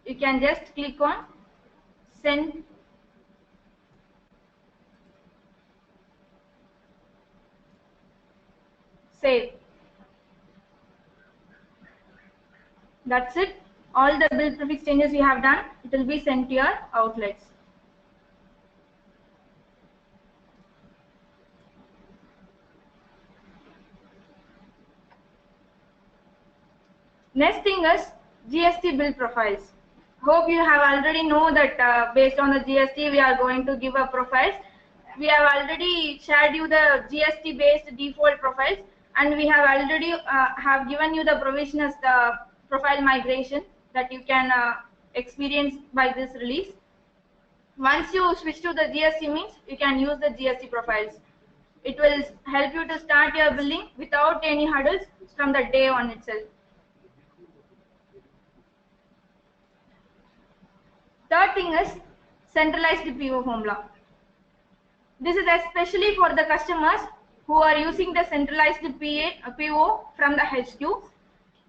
you can just click on send. Save. That's it. All the bill prefix changes you have done, it will be sent to your outlets. Next thing is GST bill profiles. Hope you have already know that based on the GST we are going to give a profiles. We have already shared you the GST based default profiles, and we have already have given you the provision as the profile migration that you can experience by this release. Once you switch to the GST means you can use the GST profiles. It will help you to start your billing without any hurdles from the day one itself. Third thing is centralized PO formula. This is especially for the customers who are using the centralized PO from the HQ.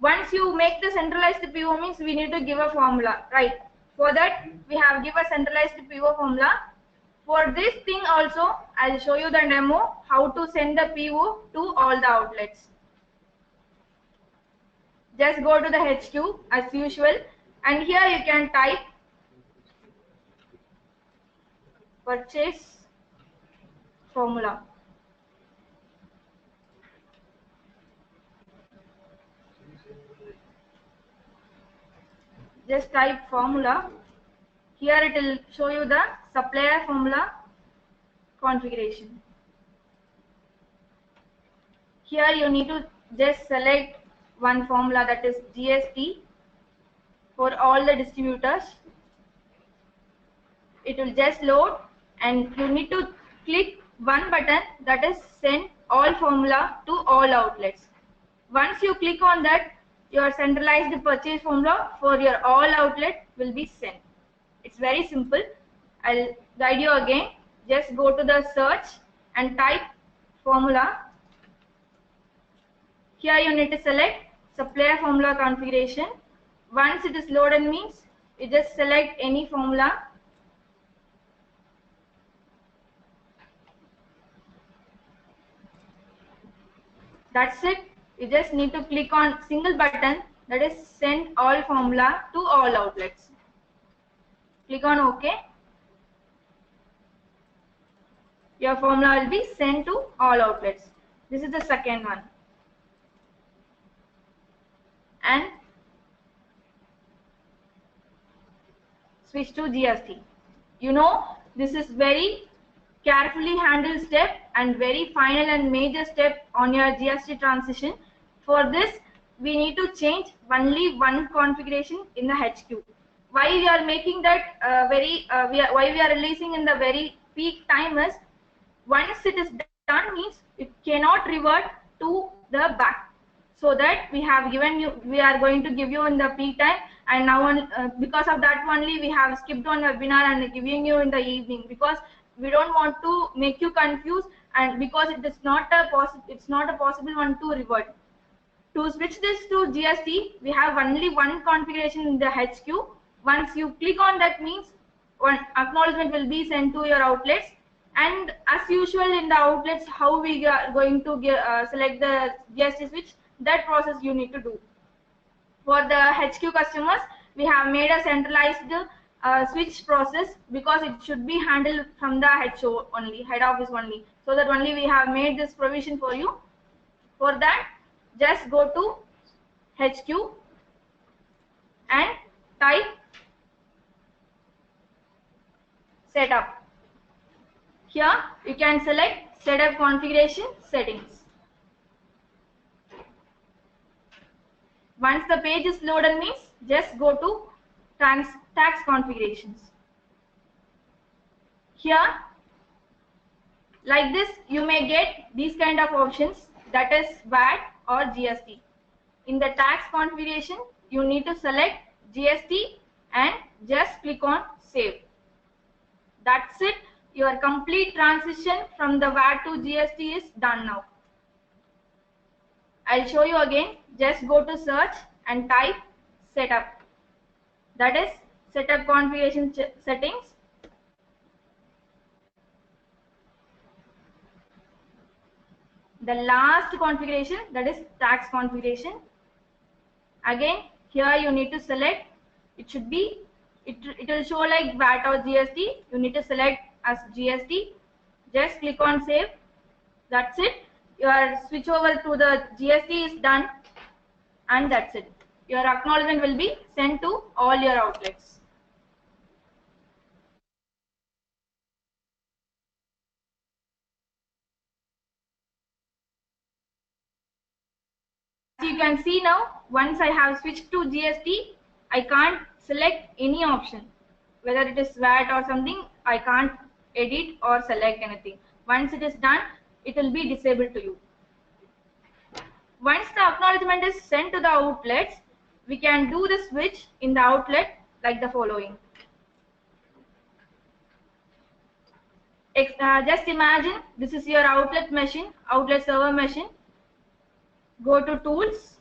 Once you make the centralized PO means we need to give a formula, right? For that we have given a centralized PO formula. For this thing also I'll show you the demo how to send the PO to all the outlets. Just go to the HQ as usual, and here you can type purchase formula. Just type formula. Here it will show you the supplier formula configuration. Here you need to just select one formula, that is GST for all the distributors. It will just load, and you need to click one button, that is send all formula to all outlets. Once you click on that, your centralized purchase formula for your all outlet will be sent. It's very simple. I'll guide you again. Just go to the search and type formula. Here you need to select supplier formula configuration. Once it is loaded means you just select any formula. That's it. You just need to click on single button, that is send all formula to all outlets. Click on OK. Your formula will be sent to all outlets. This is the second one. And switch to GST. You know, this is very carefully handled step and very final and major step on your GST transition. For this, we need to change only one configuration in the HQ. Why we are making that why we are releasing in the very peak time is, once it is done means it cannot revert to the back. So that we have given you, we are going to give you in the peak time, and now because of that only we have skipped on webinar and giving you in the evening, because we don't want to make you confused, and because it is not a possible one to revert. To switch this to GST, we have only one configuration in the HQ. Once you click on that means one acknowledgement will be sent to your outlets, and as usual in the outlets how we are going to select the GST switch, that process you need to do. For the HQ customers, we have made a centralized switch process, because it should be handled from the HO only, head office only. So that only we have made this provision for you. For that, just go to HQ and type setup. Here you can select setup configuration settings. Once the page is loaded means just go to tax configurations. Here, like this, you may get these kind of options, that is VAT or GST. In the tax configuration, you need to select GST and just click on save. That's it. Your complete transition from the VAT to GST is done now. I'll show you again. Just go to search and type setup. That is setup configuration settings. The last configuration, that is tax configuration. Again, here you need to select, it should be, it will show like VAT or GST. You need to select as GST. Just click on save. That's it. Your switch over to the GST is done, and that's it. Your acknowledgement will be sent to all your outlets. As you can see now, once I have switched to GST, I can't select any option. Whether it is VAT or something, I can't edit or select anything. Once it is done, it will be disabled to you. Once the acknowledgement is sent to the outlets, we can do the switch in the outlet like the following. Just imagine this is your outlet machine, outlet server machine. Go to tools,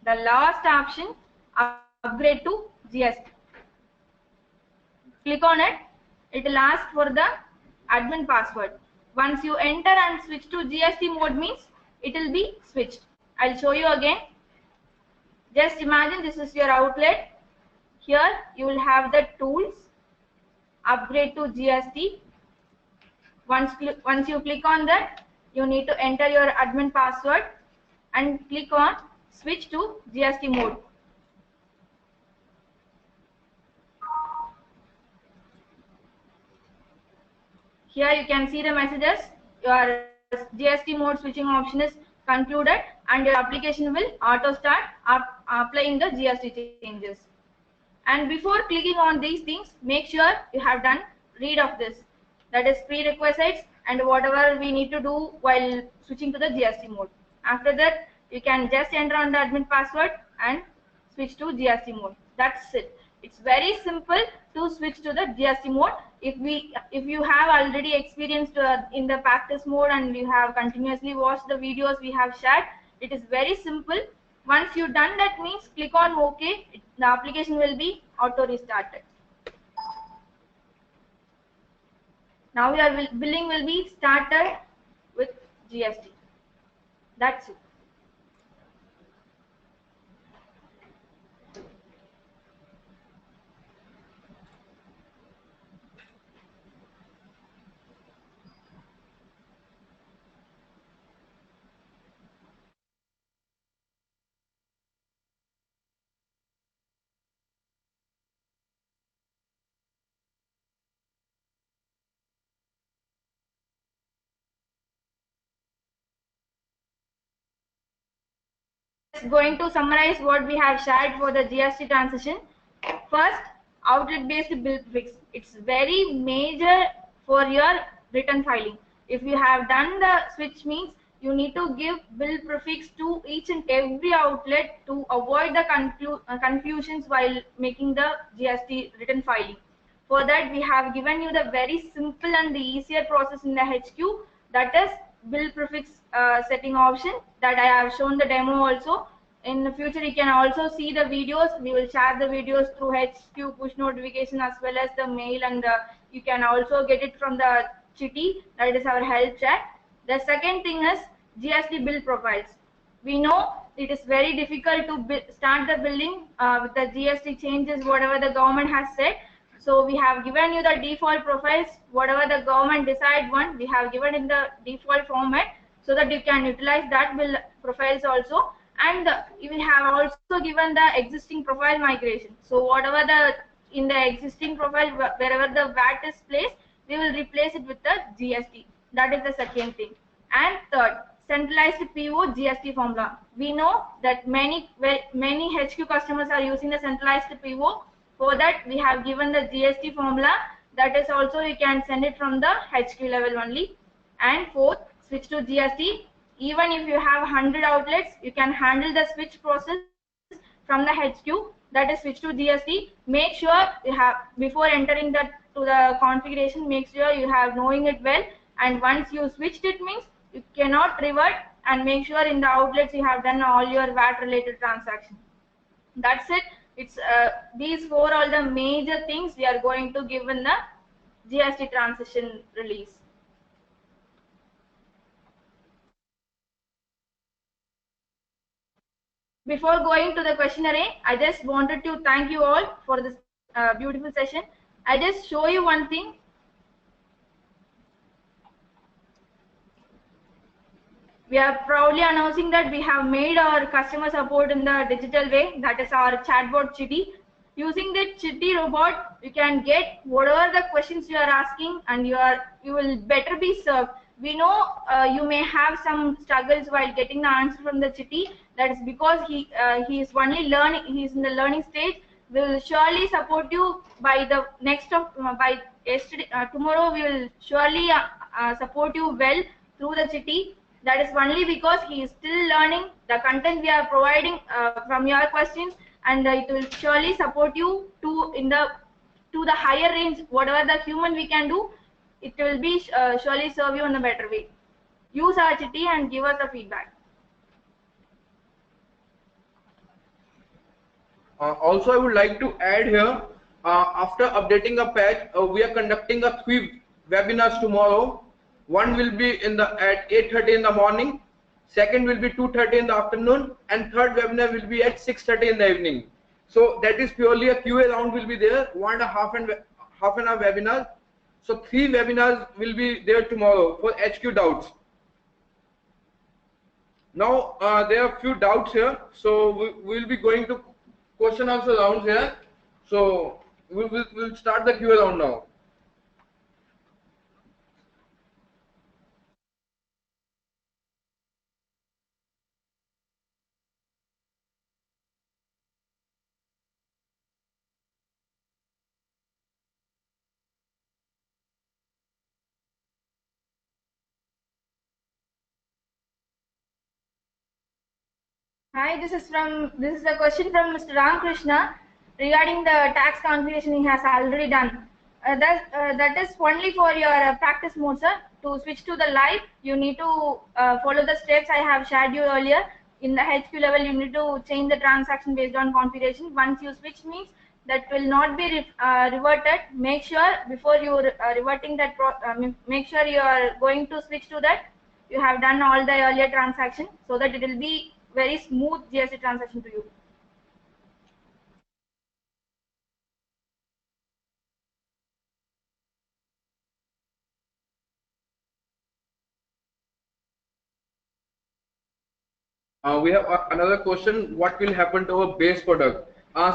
the last option, upgrade to GST. Click on it. It will ask for the admin password. Once you enter and switch to GST mode means it will be switched. I'll show you again. Just imagine this is your outlet. Here you will have the tools, upgrade to GST. Once you click on that, you need to enter your admin password and click on switch to GST mode. Here you can see the messages. Your GST mode switching option is concluded and your application will auto start applying the GST changes. And before clicking on these things, make sure you have done read of this. That is prerequisites and whatever we need to do while switching to the GST mode. After that, you can just enter on the admin password and switch to GST mode. That's it. It's very simple to switch to the GST mode. If you have already experienced in the practice mode and you have continuously watched the videos we have shared, it is very simple. Once you've done that means click on OK. The application will be auto restarted. Now your billing will be started with GST. That's it. Going to summarize what we have shared for the GST transition. First, outlet based bill prefix. It's very major for your return filing. If you have done the switch means you need to give bill prefix to each and every outlet to avoid the confusions while making the GST return filing. For that, we have given you the very simple and the easier process in the HQ, that is bill prefix setting option that I have shown the demo also. In the future, you can also see the videos. We will share the videos through HQ push notification as well as the mail, and you can also get it from the Chitty, that is our help chat. The second thing is GST bill profiles. We know it is very difficult to start the billing with the GST changes, whatever the government has said. So we have given you the default profiles, whatever the government decide one, we have given in the default format so that you can utilize that bill profiles also. And we have also given the existing profile migration. So whatever in the existing profile, wherever the VAT is placed, we will replace it with the GST. That is the second thing. And third, centralized PO GST formula. We know that many HQ customers are using the centralized PO. For that, we have given the GST formula. That is also you can send it from the HQ level only. And fourth, switch to GST. Even if you have 100 outlets, you can handle the switch process from the HQ. That is switch to GST. Make sure you have, before entering that to the configuration, make sure you have knowing it well. And once you switched it means you cannot revert, and make sure in the outlets you have done all your VAT related transactions. That's it. It's these four are the major things we are going to give in the GST transition release. Before going to the questionnaire, I just wanted to thank you all for this beautiful session. I just show you one thing. We are proudly announcing that we have made our customer support in the digital way. That is our chatbot Chitty. Using the Chitty robot, you can get whatever the questions you are asking, and you will better be served. We know you may have some struggles while getting the answer from the Chitty. That is because he is only learning. He is in the learning stage. Will surely support you by the next of by yesterday tomorrow. We will surely support you well through the Chitty. That is only because he is still learning the content we are providing from your questions, and it will surely support you to the higher range. Whatever the human we can do, it will be surely serve you in a better way. Use our Chitty and give us a feedback. Also, I would like to add here, after updating a patch, we are conducting a 3 webinars tomorrow. One will be at 8:30 in the morning, second will be 2:30 in the afternoon, and third webinar will be at 6:30 in the evening. So that is purely a QA round will be there, 1.5 and half an hour webinar. So 3 webinars will be there tomorrow for HQ doubts. Now there are few doubts here, so we will be going to question answer rounds here. So we'll start the QA round now. Hi, this is a question from Mr. Ramakrishna regarding the tax configuration he has already done. That is only for your practice mode, sir. To switch to the live, you need to follow the steps I have shared you earlier. In the HQ level, you need to change the transaction based on configuration. Once you switch, means that will not be reverted. Make sure before you reverting that, make sure you are going to switch to that. You have done all the earlier transaction, so that it will be very smooth GST transaction to you. We have another question. What will happen to our base product?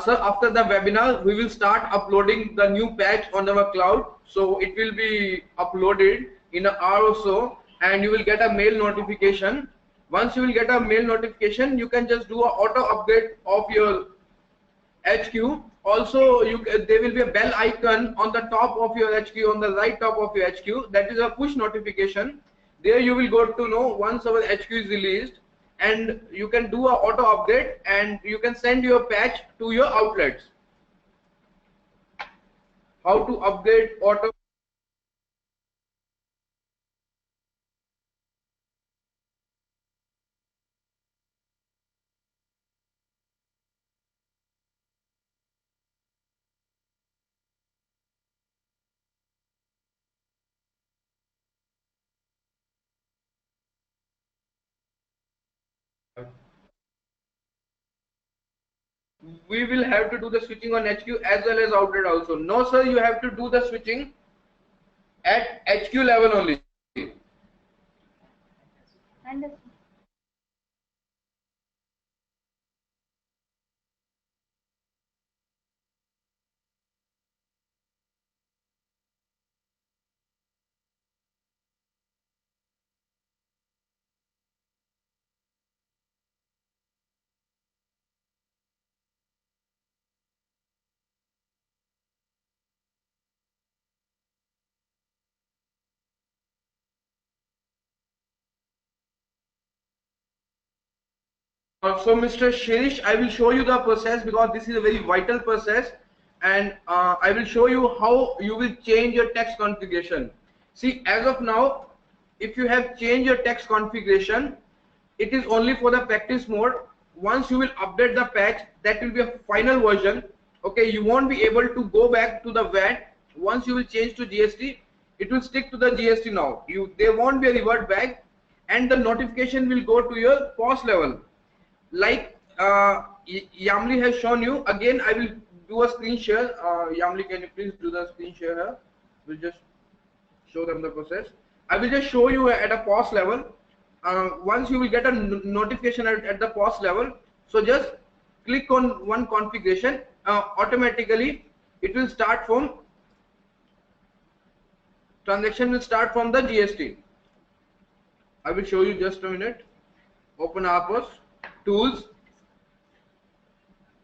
Sir, after the webinar, we will start uploading the new patch on our cloud. So it will be uploaded in an hour or so, and you will get a mail notification. Once you will get a mail notification, you can just do an auto upgrade of your HQ. Also, there will be a bell icon on the top of your HQ, on the right top of your HQ. That is a push notification. There you will go to know once our HQ is released, and you can do a auto update, and you can send your patch to your outlets. How to upgrade auto? We will have to do the switching on HQ as well as outlet also. No, sir, you have to do the switching at HQ level only. And So Mr. Shirish, I will show you the process because this is a very vital process, and I will show you how you will change your text configuration. See, as of now, if you have changed your text configuration, it is only for the practice mode. once you will update the patch, that will be a final version. Okay, you won't be able to go back to the VAT. Once you will change to GST, it will stick to the GST now. There won't be a revert back, and the notification will go to your POS level. Like Yamli has shown you. Again, I will do a screen share. Yamli, can you please do the screen share here? We'll just show them the process. I will just show you at a POS level. Once you will get a notification at the POS level, so just click on one configuration. Automatically, it will start from transaction will start from the GST. I will show you just a minute. Open our POS tools.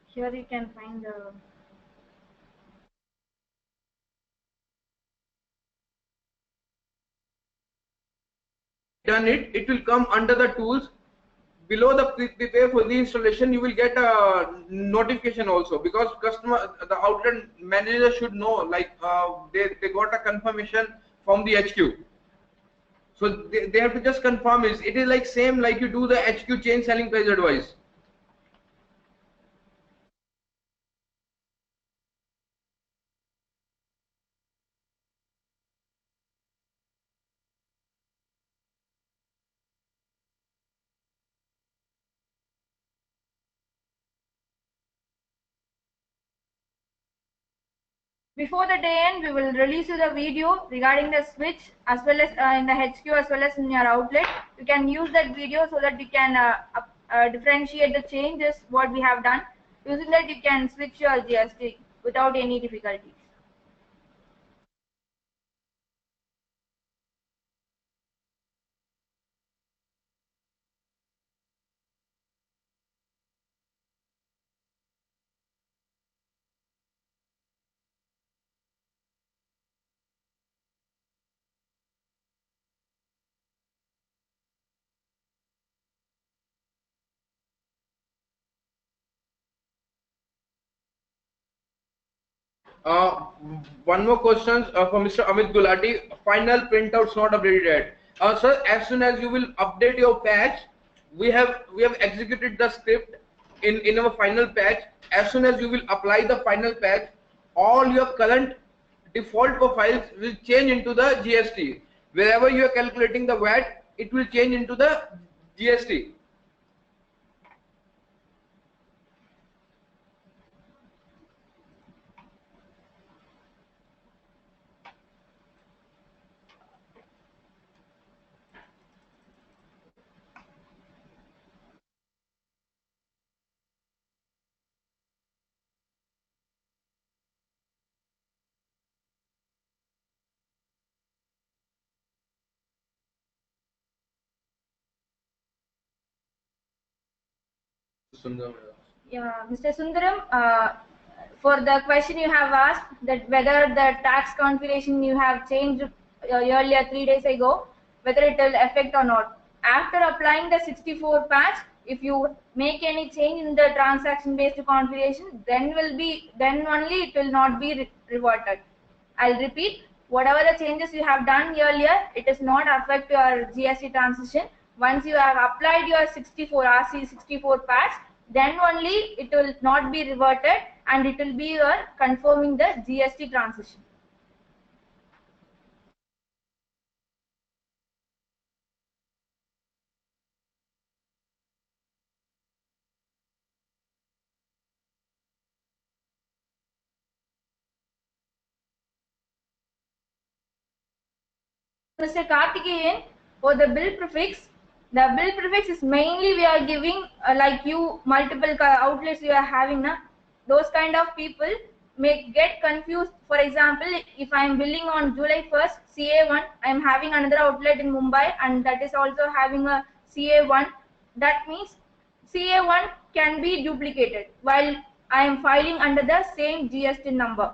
Here you can find the done it, it will come under the tools. Below the prepare for the installation, you will get a notification also, because the outlet manager should know, like they got a confirmation from the HQ. So they have to just confirm it is like same like you do the HQ change selling price advice. Before the day end, we will release you the video regarding the switch, as well as in the HQ as well as in your outlet. You can use that video so that you can differentiate the changes what we have done. Using that, you can switch your GST without any difficulties. Uh, One more question from Mr. Amit Gulati. Final printouts not updated yet. Sir, as soon as you will update your patch, we have executed the script in our final patch. As soon as you will apply the final patch, all your current default profiles will change into the GST. Wherever you are calculating the VAT, it will change into the GST. Yeah, Mr. Sundaram, for the question you have asked, that whether the tax configuration you have changed earlier 3 days ago, whether it will affect or not. After applying the 64 patch, if you make any change in the transaction based configuration, then only it will not be reverted. I'll repeat, whatever the changes you have done earlier, it does not affect your GST transition. Once you have applied your 64 RC64 patch, then only it will not be reverted, and it will be your confirming the GST transition. Mr. Karthikeyan, for the bill prefix, the bill prefix is mainly we are giving like you multiple outlets you are having, those kind of people may get confused. For example, if I am billing on July 1st CA1, I am having another outlet in Mumbai and that is also having a CA1. That means CA1 can be duplicated while I am filing under the same GST number.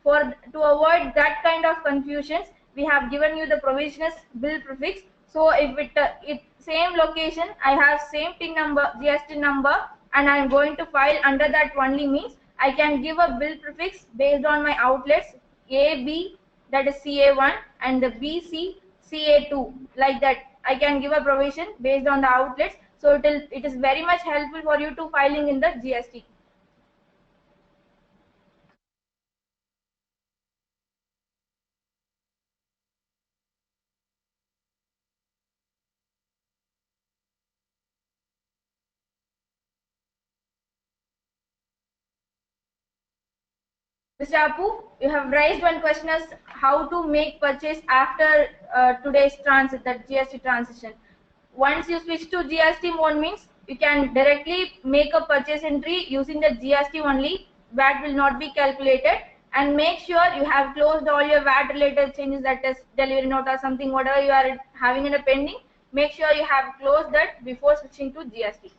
To avoid that kind of confusions, we have given you the provisional bill prefix. So if it same location, I have same PIN number, GST number, and I am going to file under that only, means I can give a bill prefix based on my outlets AB, that is CA1, and the BC CA2, like that. I can give a provision based on the outlets. So it is very much helpful for you to filing in the GST. Mr. Apu, you have raised one question as how to make purchase after today's transit, that GST transition. Once you switch to GST mode means you can directly make a purchase entry using the GST only. VAT will not be calculated, and make sure you have closed all your VAT related changes, that is delivery note or something, whatever you are having in a pending. Make sure you have closed that before switching to GST.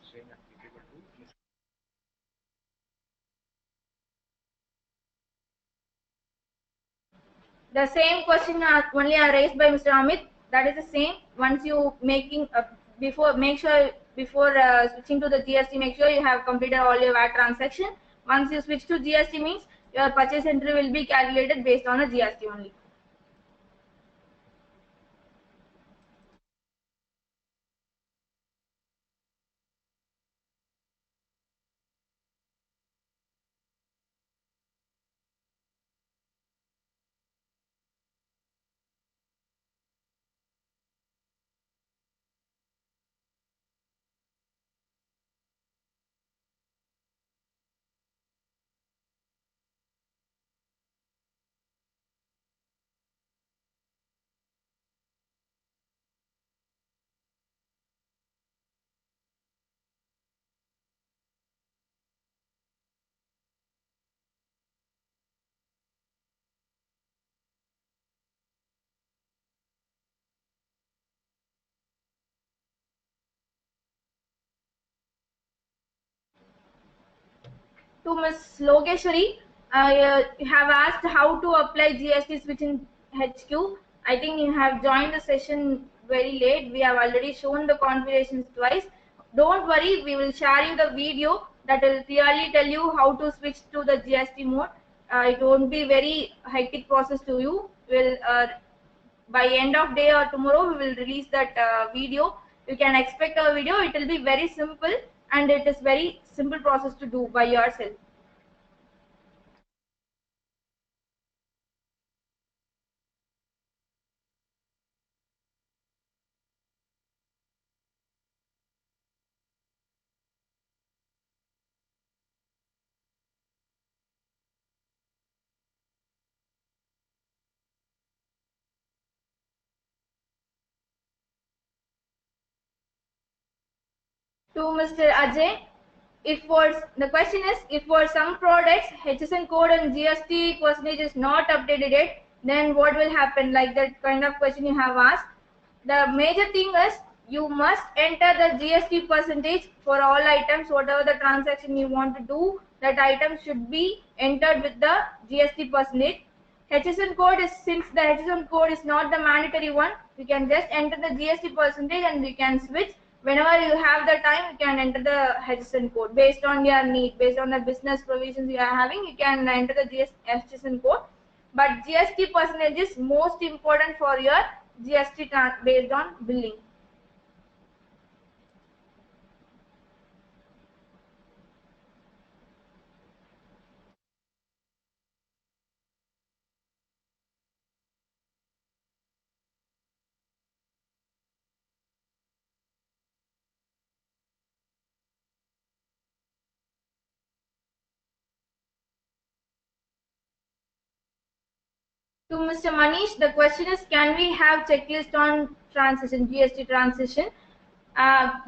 The same question only are raised by Mr. Amit. That is the same. Once you making before, make sure before switching to the GST, make sure you have completed all your VAT transaction. Once you switch to GST means your purchase entry will be calculated based on a GST only. To Ms. Logeshwari, you have asked how to apply GST switch in HQ. I think you have joined the session very late. We have already shown the configurations twice. Don't worry, we will share you the video that will clearly tell you how to switch to the GST mode. It won't be very hectic process to you. Will by end of day or tomorrow we will release that video. You can expect our video. It will be very simple, and it is very simple process to do by yourself. To Mr. Ajay, if for the question is if for some products HSN code and GST percentage is not updated yet, then what will happen? Like that kind of question you have asked. The major thing is you must enter the GST percentage for all items, whatever the transaction you want to do. That item should be entered with the GST percentage. HSN code is, since the HSN code is not the mandatory one, you can just enter the GST percentage and you can switch. Whenever you have the time, you can enter the HSN code based on your need, based on the business provisions you are having. You can enter the HSN code, but GST percentage is most important for your GST based on billing. To Mr. Manish, the question is, can we have checklist on transition, GST transition?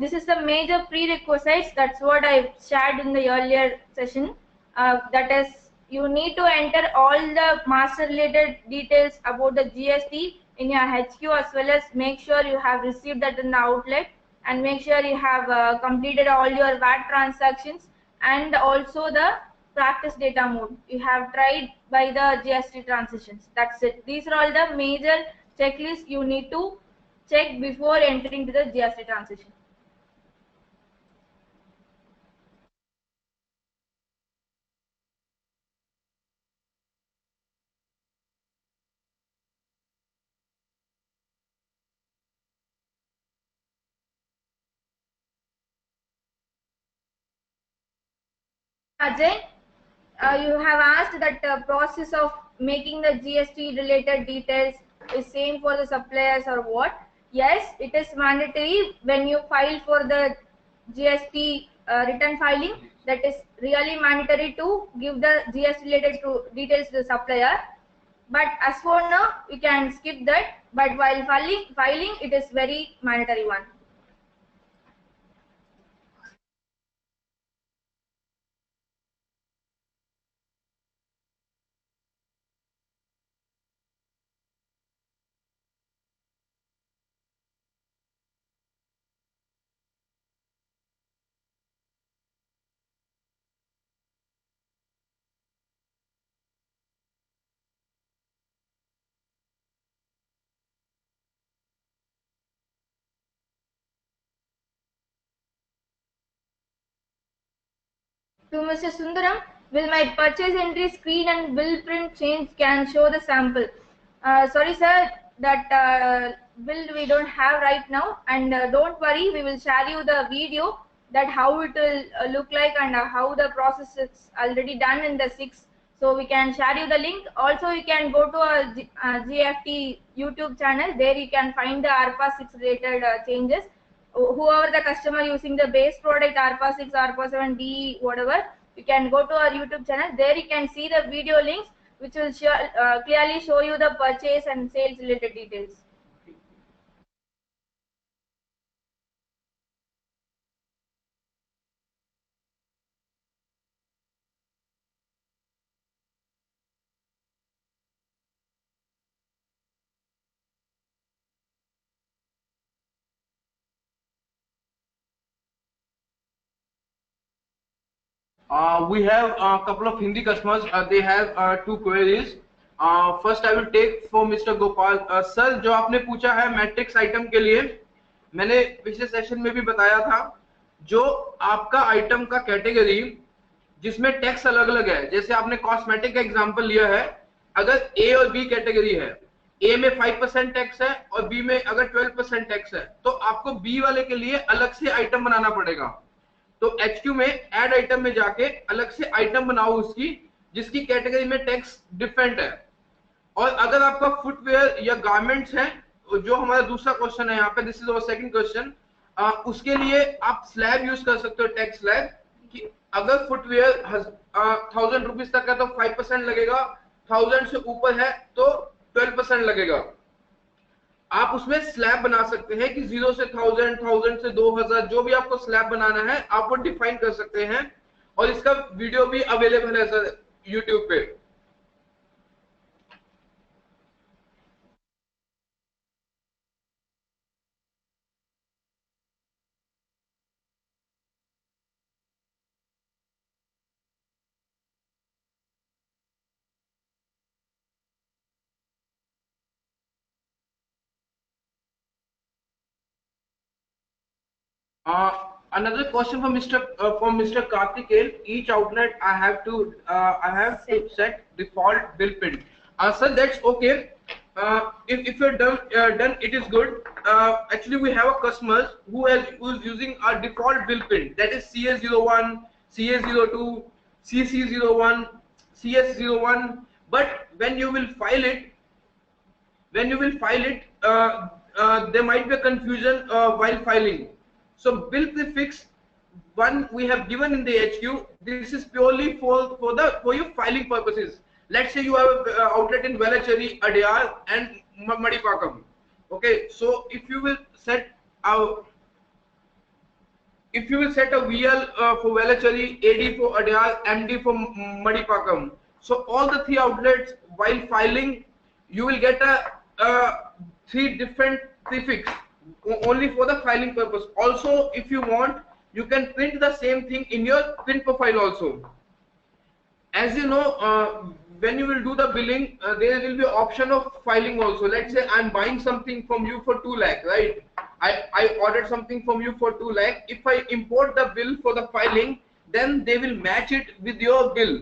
This is the major prerequisites. That's what I shared in the earlier session. That is, you need to enter all the master related details about the GST in your HQ, as well as make sure you have received that in the outlet, and make sure you have completed all your VAT transactions, and also the practice data mode. You have tried by the GST transitions. That's it. These are all the major checklists you need to check before entering to the GST transition. Ajay, you have asked that process of making the GST related details is same for the suppliers or what? Yes, it is mandatory when you file for the GST return filing. That is really mandatory to give the GST related to details to the supplier. But as for now, you can skip that. But while filing it is very mandatory one. To Mr. Sundaram, will my purchase entry screen and bill print change can show the sample? Sorry, sir, that bill we don't have right now, and don't worry, we will share you the video that how it will look like and how the process is already done in the 6. So we can share you the link. Also, you can go to our GFT YouTube channel. There you can find the ARPA 6 related changes. Whoever the customer using the base product ARPA 6, ARPA 7, D, whatever, you can go to our YouTube channel. There you can see the video links which will clearly show you the purchase and sales related details. We have a couple of Hindi customers. They have two queries. First, I will take for Mr. Gopal. Sir, जो आपने पूछा है matrix item के लिए, मैंने पिछले session में भी बताया था, जो आपका आइटम का कैटेगरी जिसमें टैक्स अलग अलग है, जैसे आपने कॉस्मेटिक का एग्जांपल लिया है, अगर ए और बी कैटेगरी है, ए में 5% टैक्स है और बी में अगर 12% टैक्स है, तो आपको बी वाले के लिए अलग से आइटम बनाना पड़ेगा. तो HQ में ऐड आइटम में जाके अलग से आइटम बनाओ उसकी जिसकी कैटेगरी में टैक्स डिफरेंट है. और अगर आपका फुटवेयर या गारमेंट्स है, जो हमारा दूसरा क्वेश्चन है यहाँ पे, this is our second question, उसके लिए आप स्लैब यूज कर सकते हो, टैक्स स्लैब, कि अगर फुटवेयर 1000 रुपीज तक है तो 5% लगेगा, 1000 से ऊपर है तो 12% लगेगा. आप उसमें स्लैब बना सकते हैं कि 0 से 1000, 1000 से 2000, जो भी आपको स्लैब बनाना है आप वो डिफाइन कर सकते हैं. और इसका वीडियो भी अवेलेबल है सर यूट्यूब पे. Another question from Mr. Karthikeyan. Each outlet I have to set default bill print. Sir, that's okay. If you're done, it is good. Actually, we have a customer who's using our default bill print, that is CA01, CA02, CC01, CS01. But when you will file it, there might be a confusion while filing. So bill prefix one we have given in the HQ. This is purely for your filing purposes. Let's say you have an outlet in Velachery, Adyar, and Madipakam. Okay, so if you will set a VL for Velachery, AD for Adyar, MD for Madipakam. So all the three outlets while filing, you will get a 3 different prefix only for the filing purpose. Also, if you want, you can print the same thing in your print profile also. As you know, when you will do the billing, there will be option of filing also. Let's say I'm buying something from you for 2 lakh, right? I ordered something from you for 2 lakh. If I import the bill for the filing, then they will match it with your bill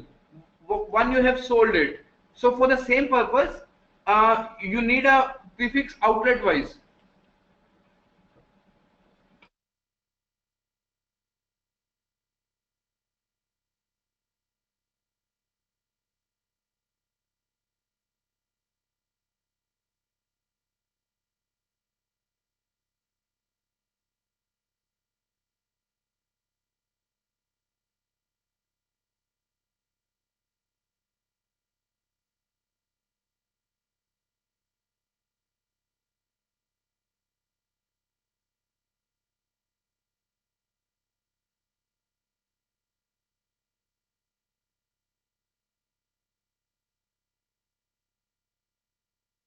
when you have sold it. So for the same purpose, you need a prefix outlet wise.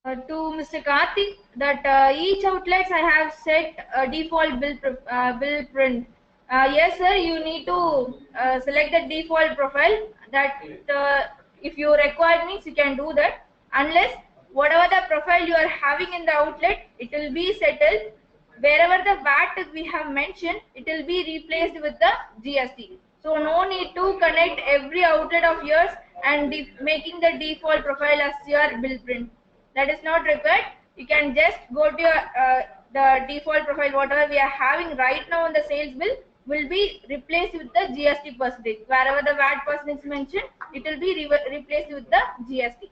To Mr. Karthik, that each outlets I have set a default bill print. Yes, sir. You need to select the default profile. That if you require means you can do that. Unless whatever the profile you are having in the outlet, it will be settled. Wherever the VAT we have mentioned, it will be replaced with the GST. So no need to connect every outlet of yours and making the default profile as your bill print. That is not required. You can just go to your the default profile whatever we are having right now on the sales bill will be replaced with the GST percentage. Wherever the VAT percentage is mentioned, it will be replaced with the GST.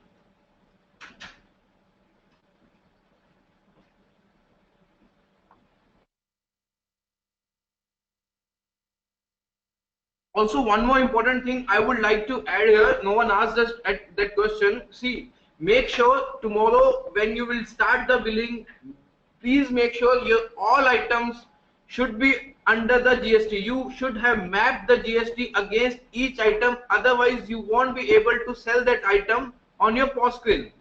Also, one more important thing I would like to add here. No one asked us at that question. See, make sure tomorrow when you will start the billing, please make sure your all items should be under the GST. You should have mapped the GST against each item. Otherwise, you won't be able to sell that item on your POS screen.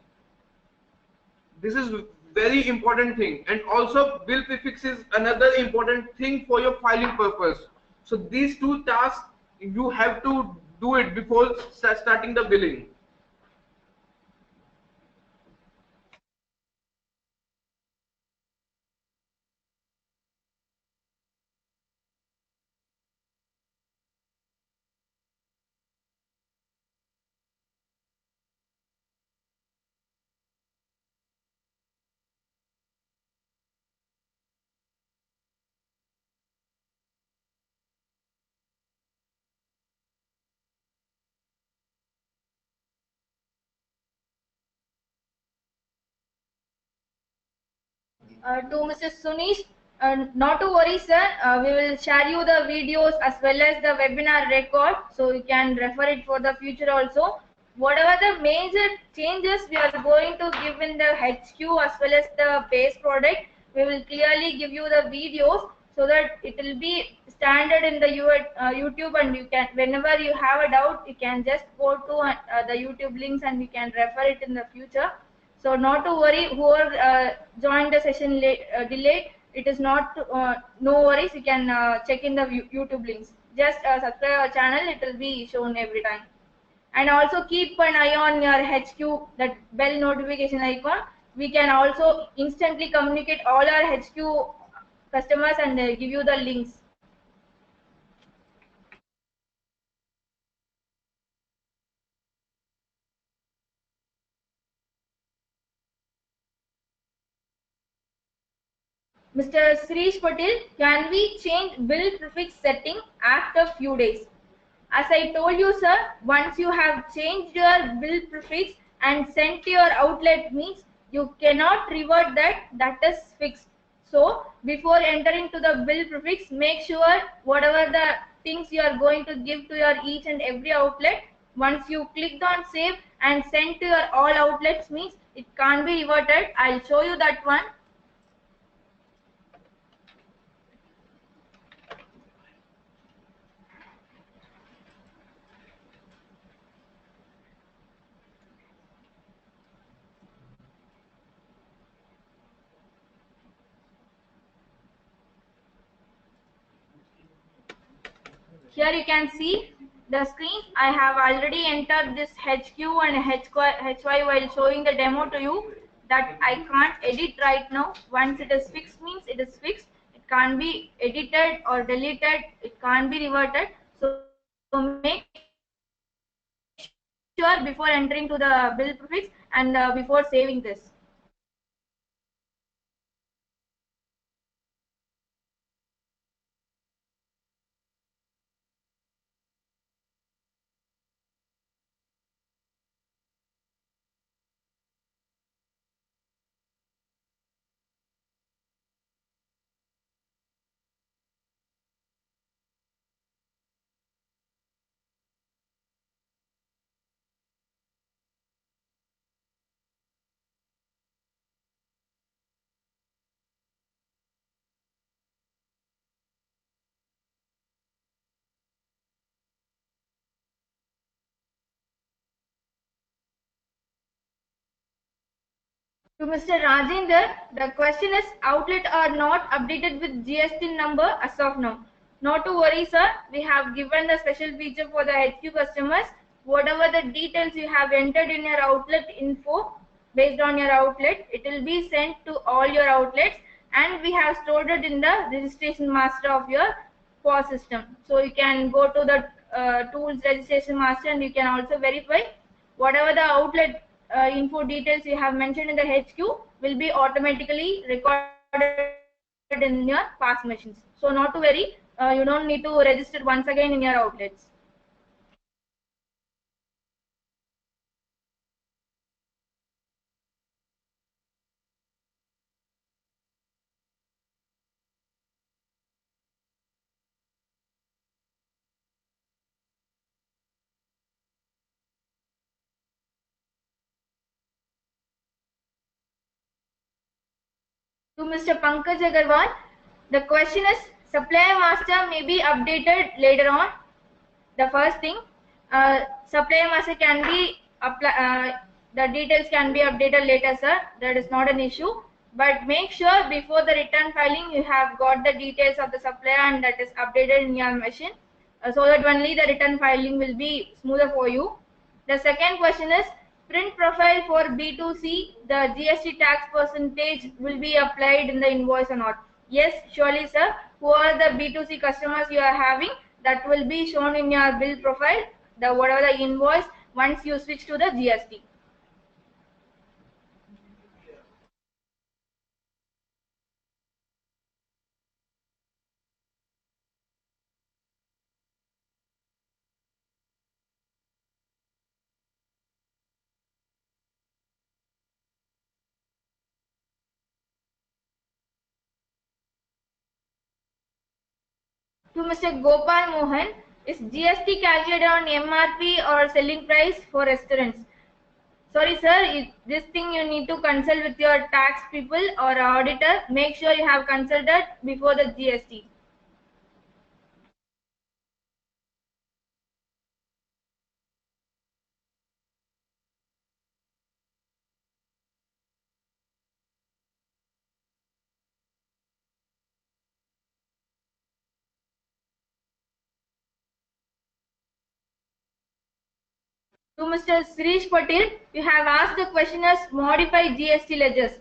This is very important thing, and also bill prefix is another important thing for your filing purpose. So these two tasks you have to do it before starting the billing. To Mr. Sunish, not to worry, sir. We will share you the videos as well as the webinar record, so you can refer it for the future also. Whatever the major changes we are going to give in the HQ as well as the base product, we will clearly give you the videos so that it will be standard in the YouTube, and you can, whenever you have a doubt, you can just go to the YouTube links and you can refer it in the future. So not to worry, whoever joined the session delayed, it is not no worries. You can check in the YouTube links. Just subscribe our channel; it will be shown every time. And also keep an eye on your HQ, that bell notification icon. We can also instantly communicate all our HQ customers and give you the links. Mr. Srish Patel, can we change bill prefix setting after few days? As I told you, sir, once you have changed your bill prefix and sent to your outlet means you cannot revert that. That is fixed. So before entering to the bill prefix, make sure whatever the things you are going to give to your each and every outlet, once you clicked on save and send to your all outlets means it can't be reverted. I'll show you that one. Here you can see the screen. I have already entered this HQ and HY while showing the demo to you, that I can't edit right now. Once it is fixed means it is fixed. It can't be edited or deleted. It can't be reverted. So make sure before entering to the bill prefix and before saving this. To Mr. Rajinder, the question is outlet are not updated with GST number as of now. Not to worry, sir. We have given the special feature for the HQ customers. Whatever the details you have entered in your outlet info based on your outlet, it will be sent to all your outlets, and we have stored it in the registration master of your POS system. So you can go to the tools registration master and you can also verify whatever the outlet info details you have mentioned in the HQ will be automatically recorded in your PAS machines. So not to worry, you don't need to register once again in your outlets. To Mr. Pankaj Agarwal, the question is supplier master may be updated later on. The first thing, supplier master can be the details can be updated later, sir. That is not an issue. But make sure before the return filing you have got the details of the supplier and that is updated in your machine, so that only the return filing will be smoother for you. The second question is print profile for B2C. The GST tax percentage will be applied in the invoice or not? Yes, surely, sir. Who are the B2C customers you are having? That will be shown in your bill profile. The whatever the invoice once you switch to the GST. To Mr. Gopal Mohan, is GST calculated on MRP or selling price for restaurants? Sorry, sir, this thing you need to consult with your tax people or auditor. Make sure you have consulted before the GST. To Mr. Srish Patel, you have asked the question as modify GST ledgers.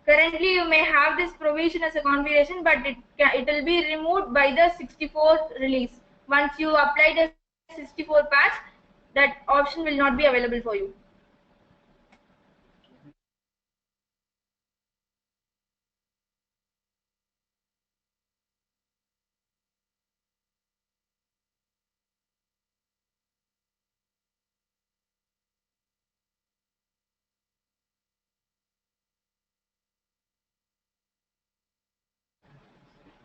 Currently, you may have this provision as a configuration, but it will be removed by the 64th release. Once you apply the 64 patch, that option will not be available for you.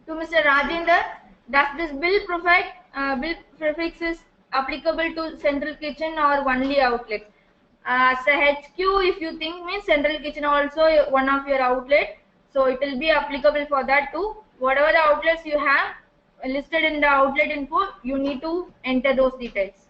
To Mr. Rajendra, does this bill prefix is applicable to central kitchen or only outlets? As a HQ, if you think means central kitchen also one of your outlet, so it will be applicable for that too. Whatever the outlets you have listed in the outlet info, you need to enter those details.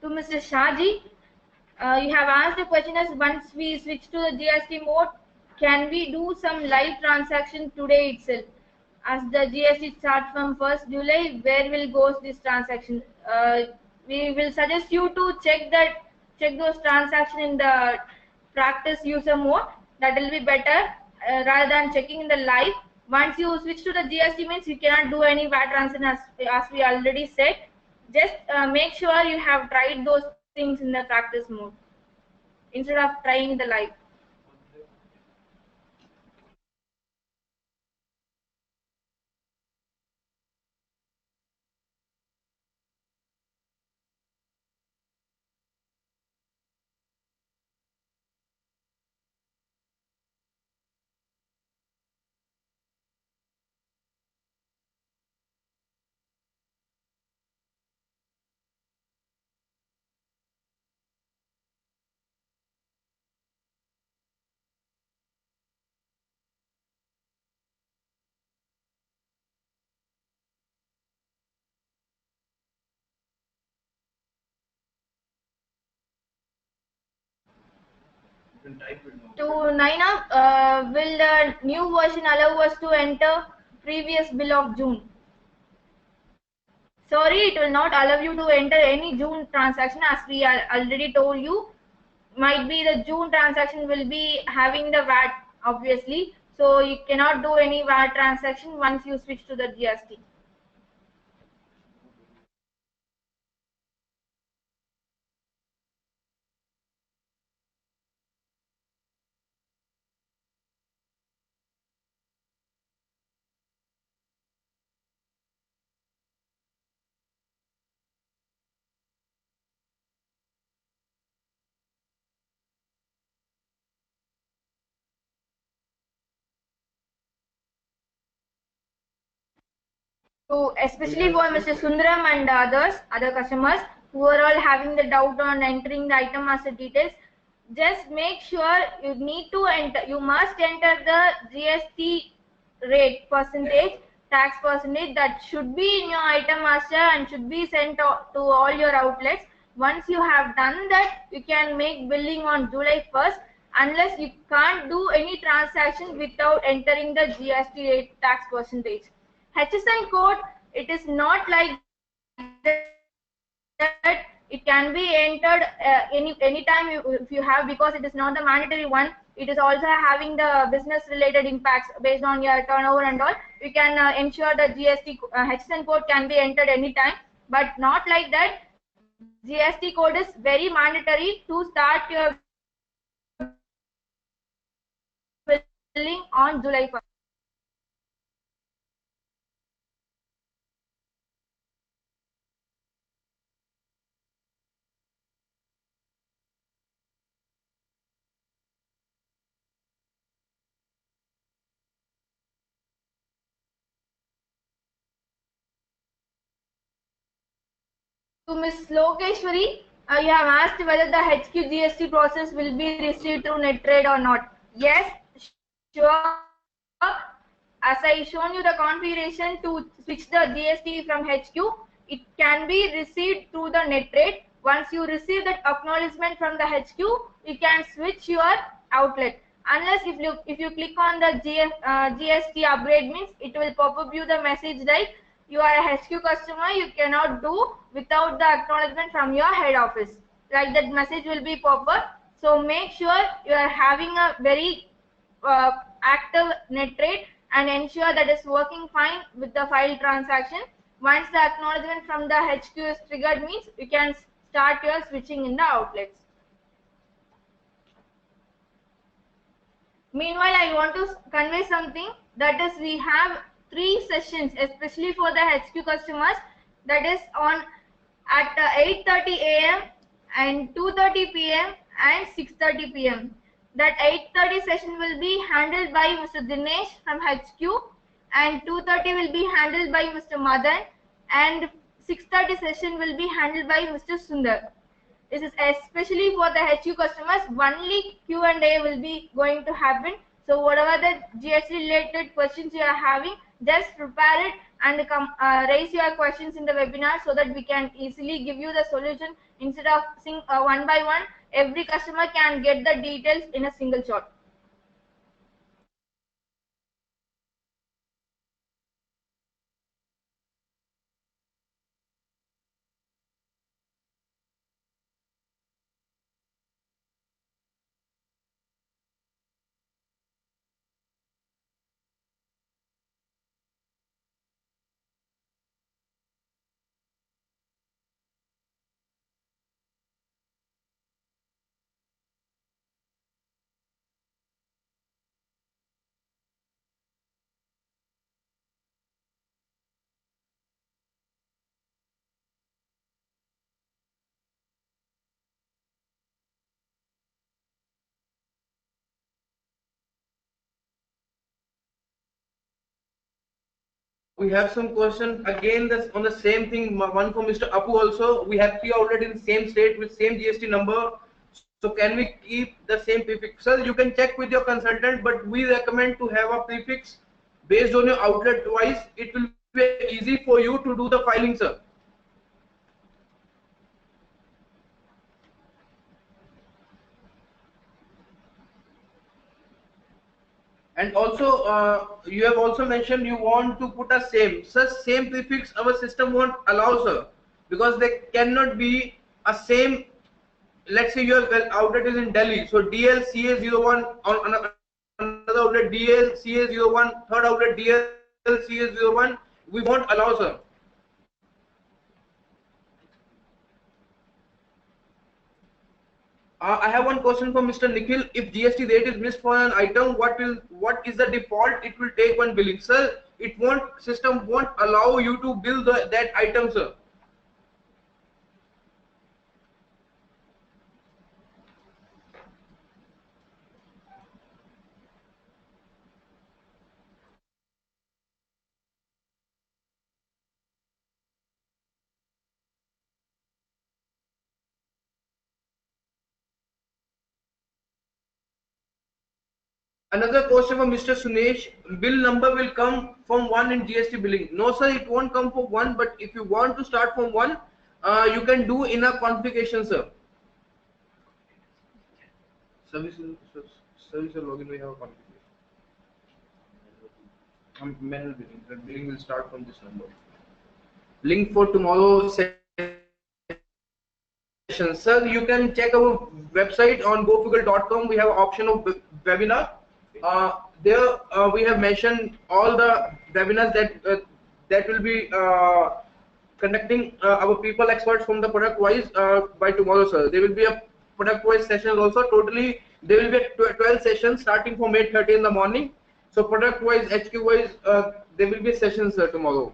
To Mr. Shaji, you have asked the question as once we switch to the GST mode, can we do some live transaction today itself? As the GST starts from 1st July, where will go this transaction? we will suggest you to check those transactions in the practice user mode. That will be better rather than checking in the live. Once you switch to the GST means you cannot do any VAT transaction as we already said. Just make sure you have tried those things in the practice mode instead of trying the live. To 9 up, will the new version allow us to enter previous bill of June? Sorry, it will not allow you to enter any June transaction as we already told you. Might be the June transaction will be having the VAT obviously. So you cannot do any VAT transaction once you switch to the GST. So especially for Mr. Sundaram and other customers who are all having the doubt on entering the item master details, just make sure you need to enter. You must enter the GST rate percentage, tax percentage that should be in your item master and should be sent to all your outlets. Once you have done that, you can make billing on July 1st. Unless you can't do any transaction without entering the GST rate tax percentage. HSN code, it is not like that. It can be entered anytime if you have, because it is not the mandatory one. It is also having the business related impacts based on your turnover and all. You can ensure the GST HSN code can be entered anytime, but not like that. GST code is very mandatory to start your billing on July 1st. To Ms. Lokeshwari, you have asked whether the HQ GST process will be received through net trade or not. Yes, sure. As I shown you the configuration to switch the GST from HQ, it can be received through the net trade. Once you receive that acknowledgement from the HQ, you can switch your outlet. Unless if you click on the GST upgrade means it will pop up you the message like you are a HQ customer, you cannot do without the acknowledgement from your head office. Like that message will be pop up. So make sure you are having a very active net trade and ensure that is working fine with the file transaction. Once the acknowledgement from the HQ is triggered means you can start your switching in the outlets. Meanwhile, I want to convey something, that is we have 3 sessions especially for the HQ customers, that is on at 8:30 a.m. and 2:30 p.m. and 6:30 p.m. That 8:30 session will be handled by Mr. Dinesh from HQ and 2:30 will be handled by Mr. Madan and 6:30 session will be handled by Mr. Sundar. This is especially for the HQ customers. Only Q&A will be going to happen. So whatever the GST related questions you are having, just prepare it and raise your questions in the webinar so that we can easily give you the solution instead of seeing one by one. Every customer can get the details in a single shot. We have some question again that's on the same thing. One from Mr. Apu also. We have 3 outlets in the same state with same GST number. So can we keep the same prefix? Sir, you can check with your consultant, but we recommend to have a prefix based on your outlet wise. It will be easy for you to do the filing, sir. And also, you have also mentioned you want to put a same. Such same prefix our system won't allow, sir, because they cannot be a same. Let's say your outlet is in Delhi, so DLCA01 on another outlet DLCA01, third outlet DLCA01. We won't allow, sir. I have one question for Mr. Nikhil. If GST rate is missed for an item, what is the default? It will take one billing, sir. It won't system won't allow you to bill that item, sir. Another question from Mr. Sunesh. Bill number will come from one in GST billing. No, sir, it won't come from one. But if you want to start from one, you can do in a configuration, sir. Service service login. We have a configuration. Manual billing. The billing will start from this number. Link for tomorrow session. Sir, you can check our website on GoFrugal.com. We have option of webinar. There we have mentioned all the webinars that will be conducting our people experts from the product wise by tomorrow, sir. There will be a product wise sessions also. Totally, there will be 12 sessions starting from 8:30 in the morning. So product wise, HQ wise, there will be sessions, sir, tomorrow.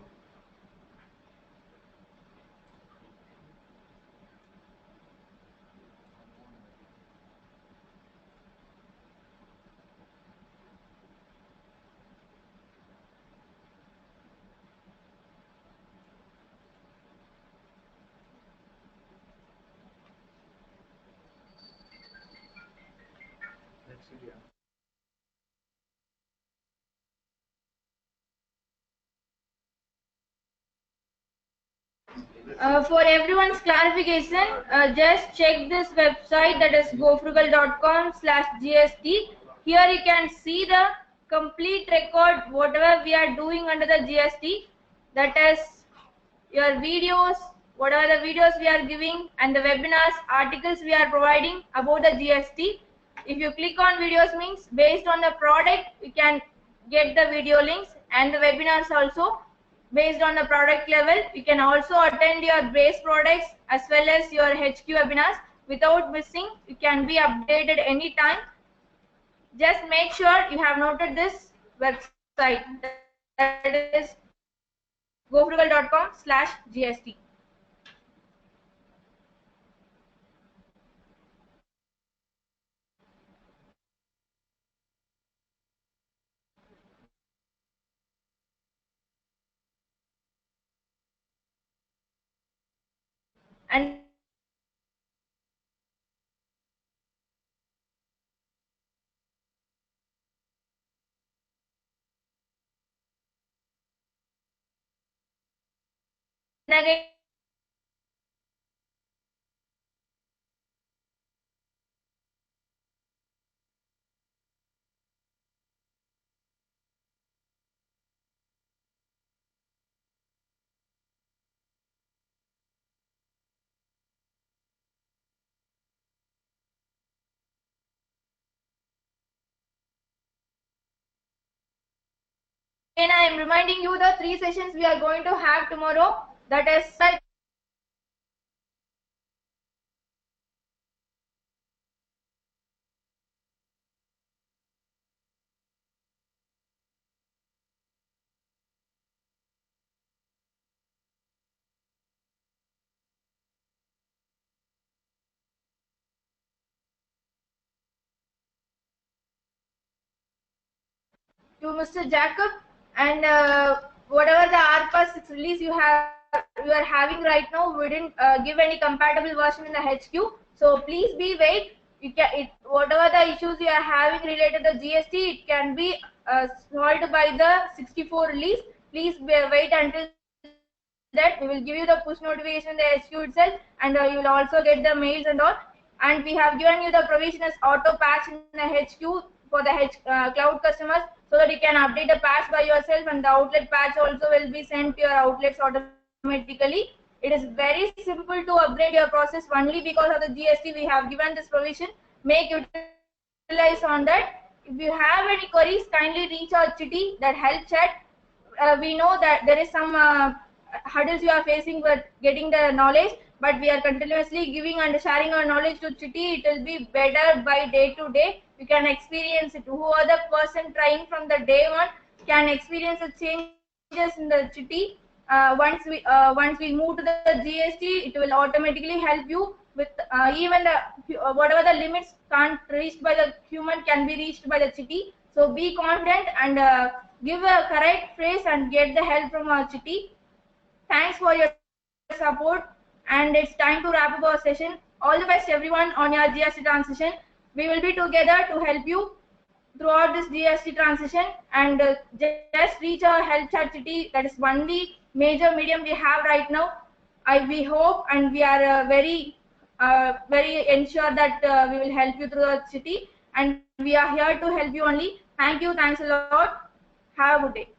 For everyone's clarification, just check this website, that is gofrugal.com/GST. Here you can see the complete record, whatever we are doing under the GST, that is your videos, whatever the videos we are giving, and the webinars, articles we are providing about the GST. If you click on videos, means based on the product, you can get the video links, and the webinars also based on the product level. You can also attend your base products as well as your HQ webinars without missing. You can be updated anytime. Just make sure you have noted this website, that is gofrugal.com/GST. And again, I am reminding you the 3 sessions we are going to have tomorrow, that is to Mr. Jacob, and whatever the R+6 release you are having right now, we didn't give any compatible version in the HQ. So please be wait. Whatever the issues you are having related to the GST, it can be solved by the 64 release. Please wait until that. We will give you the push notification in the HQ itself, and you will also get the mails and all. And we have given you the provision as auto patch in the HQ for the cloud customers, so that you can update the patch by yourself, and the outlet patch also will be sent to your outlets automatically. It is very simple to upgrade your process. Only because of the GST we have given this provision. Make utilize on that. If you have any queries, kindly reach our Chitty, that help chat. We know that there is some hurdles you are facing with getting the knowledge, but we are continuously giving and sharing our knowledge to Chitty. It will be better by day to day. You can experience it. Who are the person trying from the day one can experience the changes in the Chitty. Once we move to the GST, it will automatically help you with even whatever the limits can't reached by the human can be reached by the Chitty. So be confident and give a correct phrase and get the help from our Chitty. Thanks for your support, and it's time to wrap up our session. All the best everyone on your GST transition. We will be together to help you throughout this GST transition, and just reach our help chat Chitty. That is only major medium we have right now. We hope and we are very ensure that we will help you through the Chitty, and we are here to help you only. Thank you. Thanks a lot. Have a good day.